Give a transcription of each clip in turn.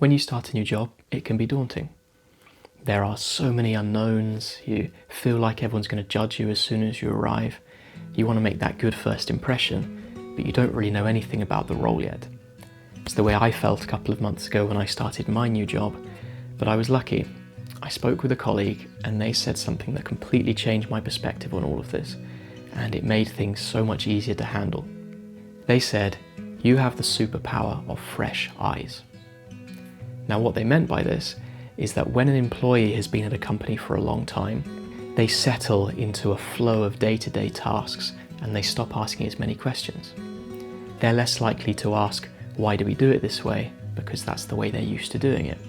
When you start a new job, it can be daunting. There are so many unknowns, you feel like everyone's going to judge you as soon as you arrive. You want to make that good first impression, but you don't really know anything about the role yet. It's the way I felt a couple of months ago when I started my new job, but I was lucky. I spoke with a colleague and they said something that completely changed my perspective on all of this, and it made things so much easier to handle. They said, "You have the superpower of fresh eyes." Now what they meant by this is that when an employee has been at a company for a long time, they settle into a flow of day-to-day tasks and they stop asking as many questions. They're less likely to ask, why do we do it this way? Because that's the way they're used to doing it.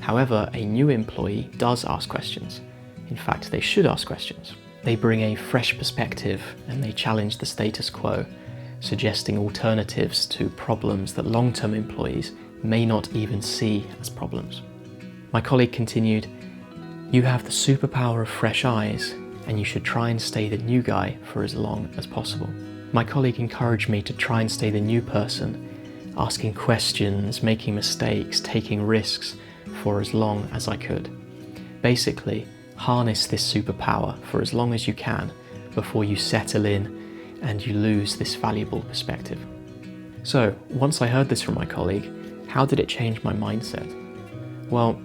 However, a new employee does ask questions. In fact, they should ask questions. They bring a fresh perspective and they challenge the status quo, suggesting alternatives to problems that long-term employees may not even see as problems. My colleague continued, "You have the superpower of fresh eyes, and you should try and stay the new guy for as long as possible." My colleague encouraged me to try and stay the new person, asking questions, making mistakes, taking risks for as long as I could. Basically, harness this superpower for as long as you can before you settle in and you lose this valuable perspective. So, once I heard this from my colleague, how did it change my mindset? Well,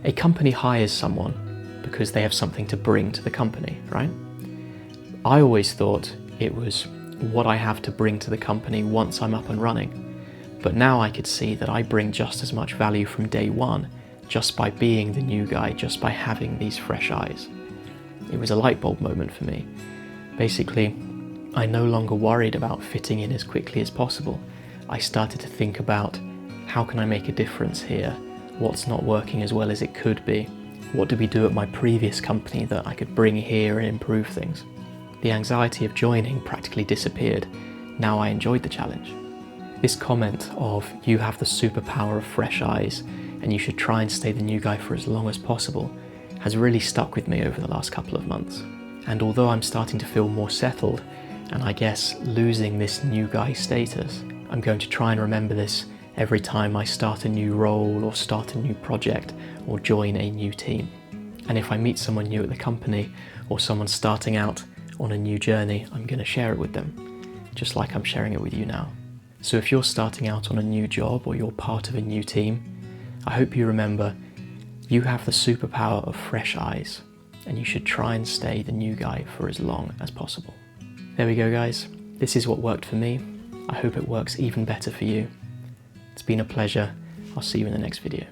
a company hires someone because they have something to bring to the company, right? I always thought it was what I have to bring to the company once I'm up and running. But now I could see that I bring just as much value from day one, just by being the new guy, just by having these fresh eyes. It was a light bulb moment for me. Basically, I no longer worried about fitting in as quickly as possible. I started to think about, how can I make a difference here? What's not working as well as it could be? What did we do at my previous company that I could bring here and improve things? The anxiety of joining practically disappeared. Now I enjoyed the challenge. This comment of, "You have the superpower of fresh eyes and you should try and stay the new guy for as long as possible," has really stuck with me over the last couple of months. And although I'm starting to feel more settled and I guess losing this new guy status, I'm going to try and remember this every time I start a new role or start a new project or join a new team. And if I meet someone new at the company or someone starting out on a new journey, I'm going to share it with them, just like I'm sharing it with you now. So if you're starting out on a new job or you're part of a new team, I hope you remember, you have the superpower of fresh eyes and you should try and stay the new guy for as long as possible. There we go, guys. This is what worked for me. I hope it works even better for you. It's been a pleasure. I'll see you in the next video.